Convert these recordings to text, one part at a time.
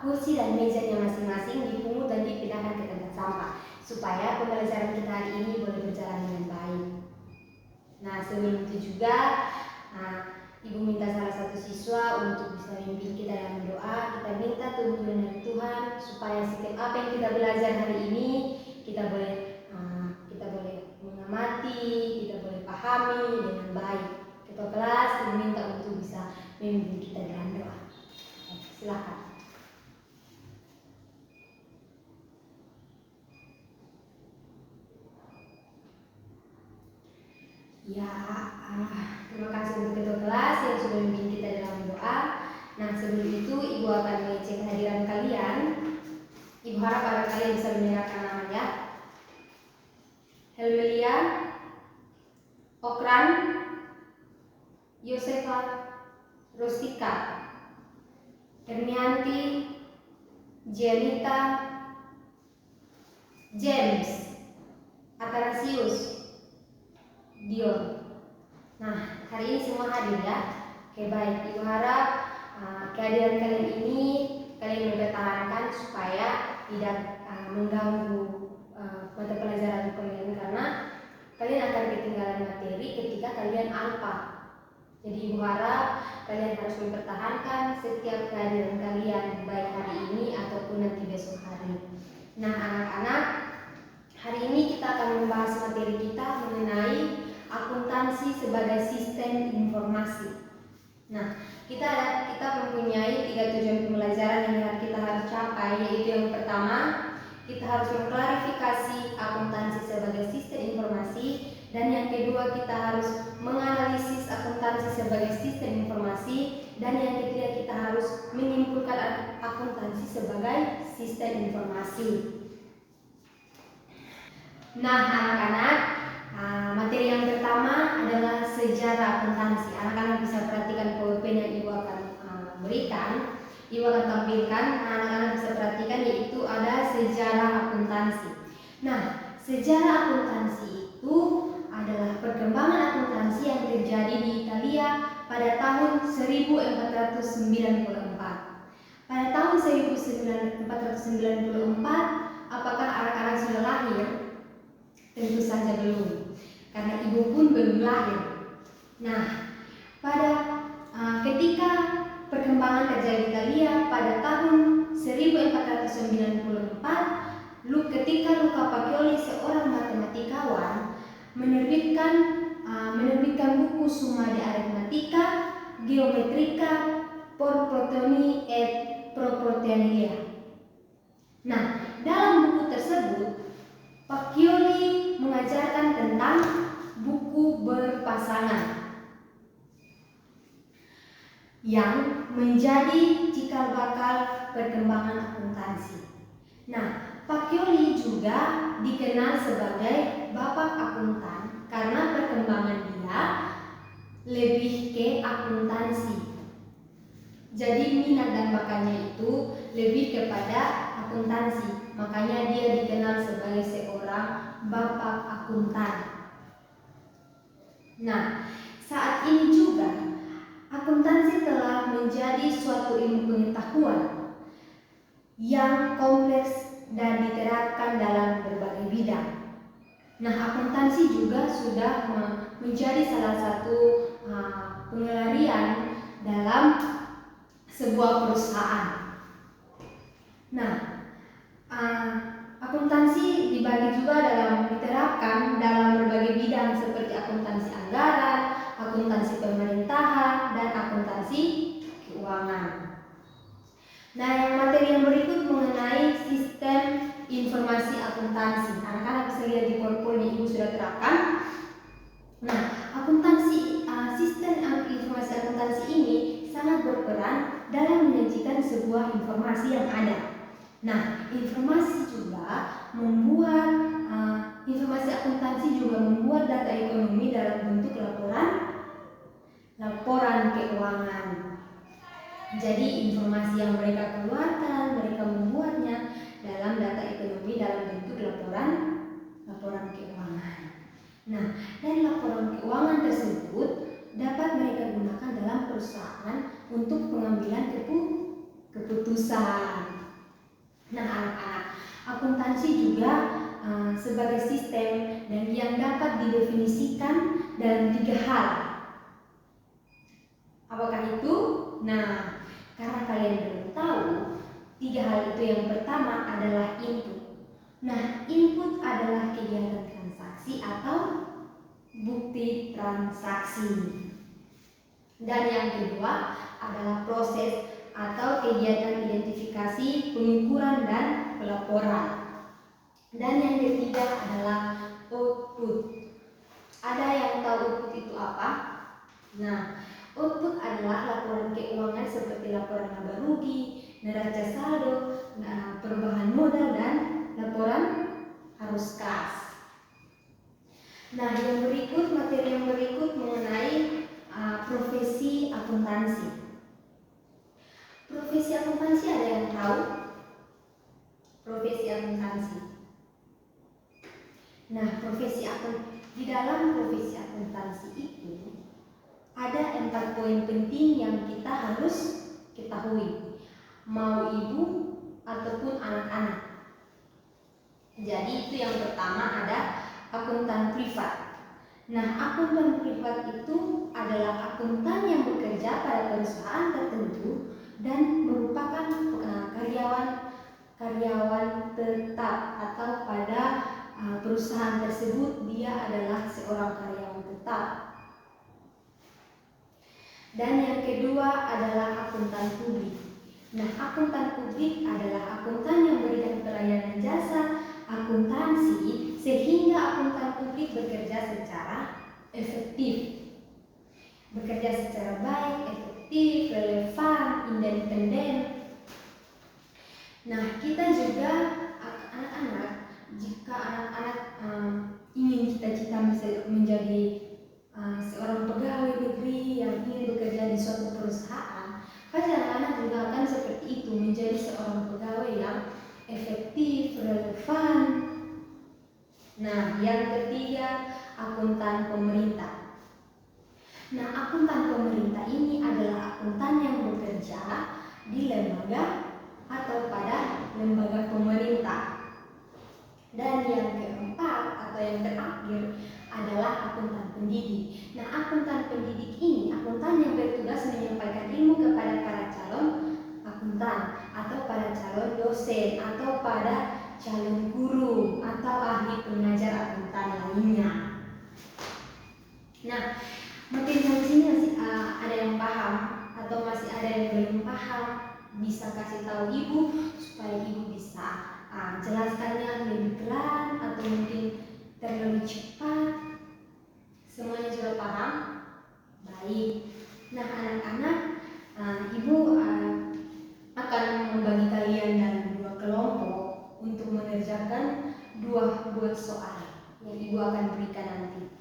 kursi dan mejanya masing-masing dipungut dan dipindahkan ke tempat sampah supaya pembelajaran kita hari ini boleh berjalan dengan baik. Nah, sebelum itu juga Ibu minta salah satu siswa untuk bisa memimpin kita dalam doa. Kita minta tuntunan dari Tuhan supaya setiap apa yang kita belajar hari ini kita boleh mengamati, kita boleh pahami dengan baik. Ketua kelas Ibu minta untuk bisa memimpin kita dalam doa. Silakan. Ya, terima kasih untuk ketua kelas yang sudah memimpin kita dalam doa. Nah, sebelum itu Ibu akan mengecek kehadiran kalian. Ibu harap para kalian bisa menyerahkan namanya. Helmelia, Okran, Yosefa, Rostika, Hermianti, Janita, James, Atanasius, Dion. Nah, hari ini semua hadir ya. Oke, baik. Ibu harap kehadiran kalian ini kalian mempertahankan supaya tidak mengganggu mata pelajaran kalian, karena kalian akan ketinggalan materi ketika kalian alpa. Jadi Ibu harap kalian harus mempertahankan setiap kehadiran kalian baik hari ini ataupun nanti besok hari. Nah, anak-anak, hari ini kita akan membahas materi kita mengenai akuntansi sebagai sistem informasi. Nah, kita mempunyai 3 tujuan pembelajaran yang kita harus capai, yaitu yang pertama, kita harus mengklarifikasi akuntansi sebagai sistem informasi, dan yang kedua kita harus menganalisis akuntansi sebagai sistem informasi, dan yang ketiga kita harus menyimpulkan akuntansi sebagai sistem informasi. Nah, anak-anak, materi yang pertama adalah sejarah akuntansi. Anak-anak bisa perhatikan PowerPoint yang Ibu akan berikan. Ibu akan tampilkan, anak-anak bisa perhatikan, yaitu ada sejarah akuntansi. Nah, sejarah akuntansi itu adalah perkembangan akuntansi yang terjadi di Italia pada tahun 1494. Pada tahun 1494, apakah anak-anak sudah lahir? Tentu saja belum, karena Ibu pun belum lahir. Nah, ketika perkembangan terjadi di Italia pada tahun 1494, ketika Luca Pacioli, seorang matematikawan, menerbitkan buku Summa de Arithmetica, Geometrica, Proportioni et Proportionalia. Nah, dalam buku tersebut Pacioli mengajarkan tentang buku berpasangan yang menjadi cikal bakal perkembangan akuntansi. Nah, Pacioli juga dikenal sebagai bapak akuntan karena perkembangan dia lebih ke akuntansi. Jadi minat dan bakatnya itu lebih kepada akuntansi, makanya dia dikenal sebagai seorang bapak akuntan. Nah, saat ini juga akuntansi telah menjadi suatu ilmu pengetahuan yang kompleks dan diterapkan dalam berbagai bidang. Nah, akuntansi juga sudah menjadi salah satu pengelarian dalam sebuah perusahaan. Nah, akuntansi dibagi juga diterapkan dalam berbagai bidang seperti akuntansi anggaran, akuntansi pemerintahan, dan akuntansi keuangan. Nah, materi yang berikut mengenai sistem informasi akuntansi. Anak-anak bisa lihat di PowerPoint yang Ibu sudah terapkan. Nah, sistem informasi akuntansi ini sangat berperan dalam menyajikan sebuah informasi yang ada. Nah, informasi akuntansi juga membuat data ekonomi dalam bentuk laporan keuangan. Jadi informasi yang mereka keluarkan, mereka membuatnya dalam data ekonomi dalam bentuk laporan keuangan. Nah, dan laporan keuangan tersebut dapat mereka gunakan dalam perusahaan untuk pengambilan keputusan. perusahaan. Nah anak-anak, akuntansi juga sebagai sistem dan yang dapat didefinisikan dalam 3 hal. Apakah itu? Nah, karena kalian belum tahu, 3 hal itu yang pertama adalah input. Nah, input adalah kegiatan transaksi atau bukti transaksi. Dan yang kedua adalah proses atau kegiatan identifikasi, pengukuran, dan pelaporan. Dan yang ketiga adalah output. Ada yang tahu output itu apa? Nah, output adalah laporan keuangan seperti laporan laba rugi, neraca saldo, perubahan modal, dan laporan arus kas. Nah, materi yang berikut mengenai profesi akuntansi. Profesi akuntansi ada yang tahu? Profesi akuntansi. Nah, di dalam profesi akuntansi itu ada 4 poin penting yang kita harus ketahui, mau ibu ataupun anak-anak. Jadi itu yang pertama ada akuntan privat. Nah, akuntan privat itu adalah akuntan yang bekerja pada perusahaan tertentu dan merupakan karyawan tetap, atau pada perusahaan tersebut dia adalah seorang karyawan tetap. Dan yang kedua adalah akuntan publik. Nah, akuntan publik adalah akuntan yang memberikan pelayanan jasa akuntansi sehingga akuntan publik bekerja secara efektif. Bekerja secara baik, efektif, relevan, independen. Nah, kita juga anak-anak, jika anak-anak ingin cita-cita menjadi seorang pegawai negeri yang ingin bekerja di suatu perusahaan, pasti anak-anak juga akan seperti itu, menjadi seorang pegawai yang efektif, relevan. Nah, yang ketiga akuntan pemerintah. Nah, akuntan pemerintah ini adalah akuntan yang bekerja di lembaga atau pada lembaga pemerintah. Dan yang keempat atau yang terakhir adalah akuntan pendidik. Nah, akuntan pendidik ini akuntan yang bertugas menyampaikan ilmu kepada para calon akuntan atau para calon dosen atau pada calon guru atau ahli pengajar akuntan lainnya. Nah, mungkin sampai sini masih ada yang paham atau masih ada yang belum paham, bisa kasih tahu ibu supaya ibu bisa jelaskannya lebih pelan atau mungkin terlalu cepat. Semuanya sudah paham? Baik. Nah, anak-anak, ibu akan membagi kalian dalam 2 kelompok untuk mengerjakan 2 buah soal yang ibu akan berikan nanti.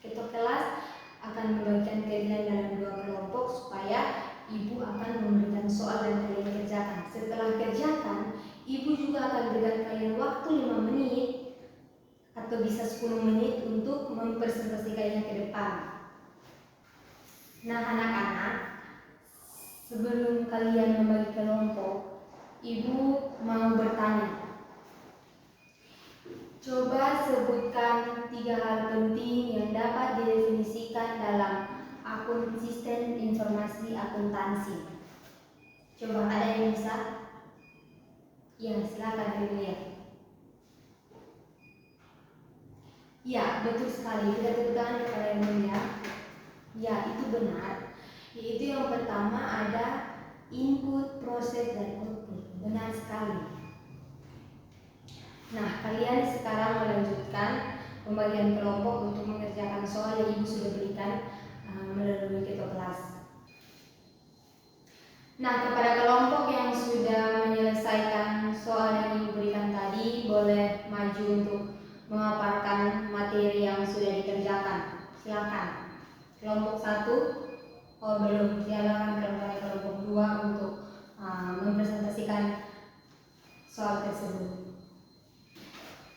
Ketua kelas akan membagikan kalian dalam 2 kelompok supaya ibu akan memberikan soal dan kalian kerjakan. Setelah kerjakan, ibu juga akan berikan kalian waktu 5 menit atau bisa 10 menit untuk mempresentasikannya ke depan. Nah, anak-anak, sebelum kalian membagi kelompok, ibu mau bertanya. Coba sebutkan 3 hal penting yang dapat didefinisikan dalam sistem informasi akuntansi. Coba ada yang bisa? Ya, silakan Ibu ya. Ya, betul sekali. Kita tepuk tangan kepada yang mulia. Ya, itu benar. Yaitu yang pertama ada input, proses, dan output. Benar sekali. Nah, kalian sekarang melanjutkan pembagian kelompok untuk mengerjakan soal yang ibu sudah berikan melalui ketua kelas. Nah, kepada kelompok yang sudah menyelesaikan soal yang ibu berikan tadi, boleh maju untuk memaparkan materi yang sudah dikerjakan. Silakan. Kelompok 1, belum. Silakan kepada kelompok 2 untuk mempresentasikan soal tersebut.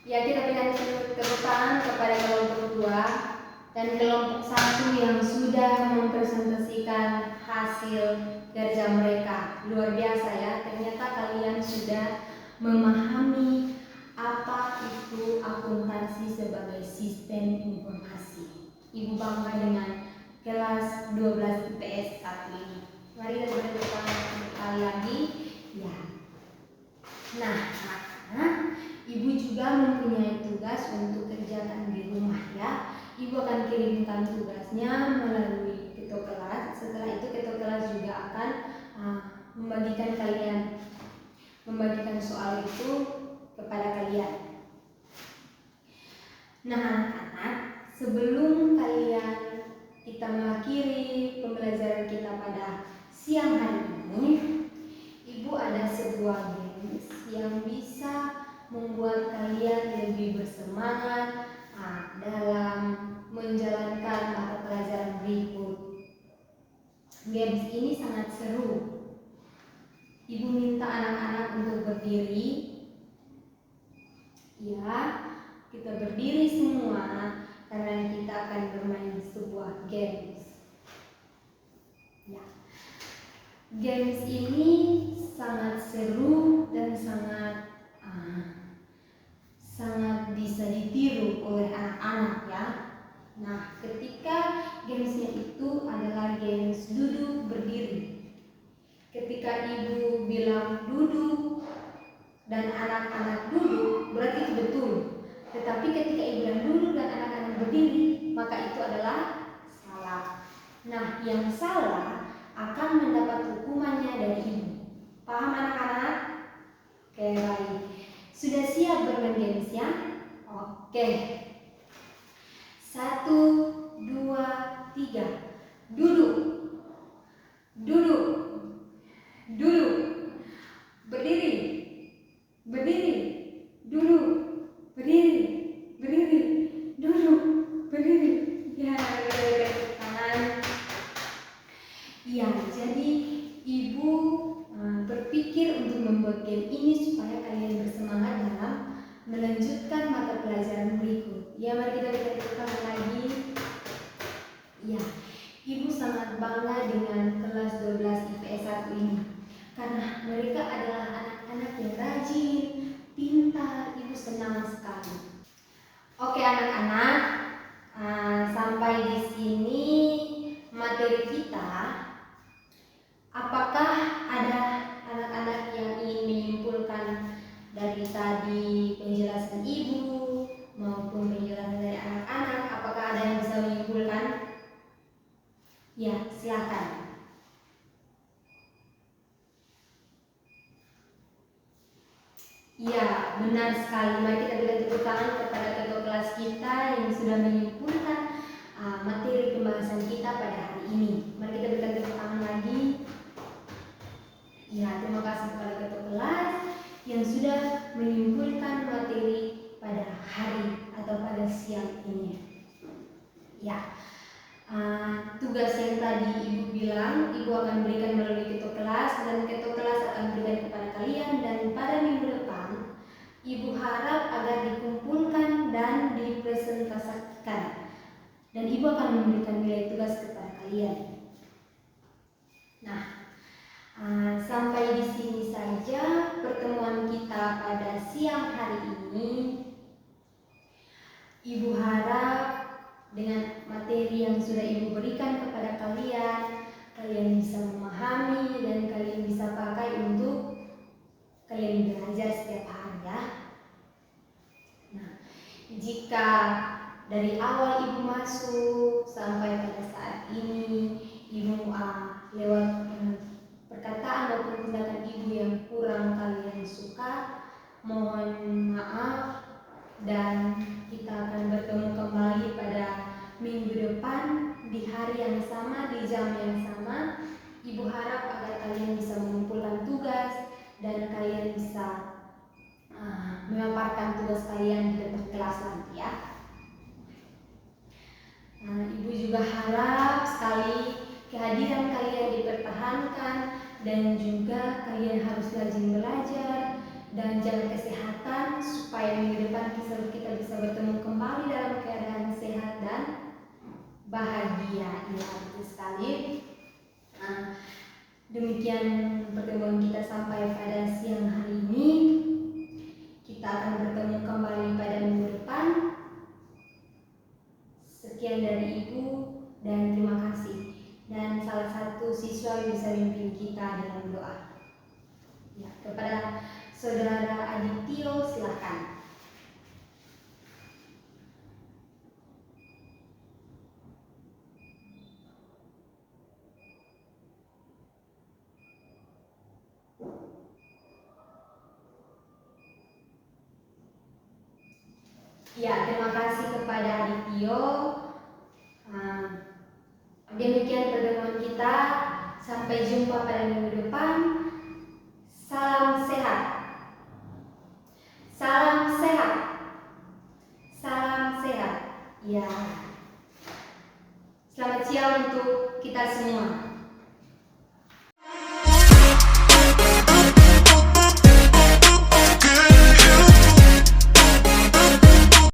Ya, kita berikan tepuk tangan kepada kelompok 2. dan kelompok satu yang sudah mempresentasikan hasil kerja mereka. Luar biasa ya, ternyata kalian sudah memahami apa itu akuntansi sebagai sistem informasi. Ibu bangga dengan kelas 12 IPS 1 ini. Mari kita berdoa sekali lagi. Ya. Nah, ibu juga mempunyai tugas untuk kerjakan di rumah ya. Ibu akan kirimkan tugasnya melalui ketua kelas. Setelah itu ketua kelas juga akan membagikan soal itu kepada kalian. Nah anak-anak, sebelum kita mengakhiri pembelajaran kita pada siang hari ini, ibu ada sebuah games yang bisa membuat kalian lebih bersemangat dalam menjalankan mata pelajaran berikut. Games ini sangat seru. Ibu minta anak-anak untuk berdiri. Ya, kita berdiri semua karena kita akan bermain sebuah games. Ya. Games ini sangat seru dan sangat bisa ditiru oleh anak-anak ya. Nah, ketika gamesnya itu adalah games duduk berdiri. Ketika ibu bilang duduk dan anak-anak duduk, berarti itu betul. Tetapi ketika ibu bilang duduk dan anak-anak berdiri, maka itu adalah salah. Nah, yang salah akan mendapat hukumannya dari ibu. Paham anak-anak? Oke, baik. Sudah siap bermain gamesnya? Oke. 1, 2, 3. Duduk. Duduk. Duduk. Berdiri. Berdiri. Duduk. Berdiri. Berdiri. Duduk. Berdiri. Ya, tangan. Ya, jadi ibu berpikir untuk membuat game ini supaya kalian bersemangat dalam melanjutkan mata pelajaran berikut. Ya, mari kita berikan lagi. Ya, ibu sangat bangga dengan kelas 12 IPS 1 ini karena mereka adalah anak-anak yang rajin, pintar. Ibu senang sekali. Oke anak-anak, sampai di sini materi kita. Apakah ada anak-anak yang ingin menyimpulkan dari tadi penjelasan ibu maupun penjelasan dari anak-anak? Apakah ada yang bisa menyimpulkan? Ya, silakan. Ya, benar sekali. Mari kita berikan tepuk tangan kepada ketua kelas kita yang sudah menyimpulkan materi pembahasan kita pada hari ini. Mari kita berikan tepuk tangan lagi. Ya, terima kasih kepada ketua kelas yang sudah menyimpulkan materi pada hari atau pada siang ini. Ya, tugas yang tadi ibu bilang, ibu akan berikan melalui ketua kelas dan ketua kelas akan berikan kepada kalian, dan pada minggu depan ibu harap agar dikumpulkan dan dipresentasikan, dan ibu akan memberikan nilai tugas kepada kalian. Nah, sampai di sini saja pertemuan kita pada siang hari ini. Ibu harap dengan materi yang sudah ibu berikan kepada kalian, kalian bisa memahami dan kalian bisa pakai untuk kalian belajar setiap hari ya. Nah, jika dari awal ibu masuk sampai pada saat ini ibu lewat perkataan maupun tindakan ibu yang kurang kalian suka, mohon maaf, dan kita akan bertemu kembali pada minggu depan di hari yang sama, di jam yang sama. Ibu harap agar kalian bisa mengumpulkan tugas dan kalian bisa memaparkan tugas kalian di depan kelas nanti ya. Ibu juga harap sekali kehadiran kalian dipertahankan dan juga kalian harus rajin belajar dan jaga kesehatan supaya minggu depan kita bisa bertemu kembali dalam keadaan sehat dan Iya, betul sekali. Nah, demikian pertemuan kita sampai pada siang hari ini. Kita akan bertemu kembali pada minggu depan. Sekian dari Ibu dan terima kasih. Dan salah satu siswa bisa memimpin kita dalam doa. Ya, kepada Saudara Adityo silakan. Ya, terima kasih kepada Adityo. Demikian pertemuan kita. Sampai jumpa pada minggu depan. Salam sehat. Salam sehat. Salam sehat. Ya. Selamat siang untuk kita semua.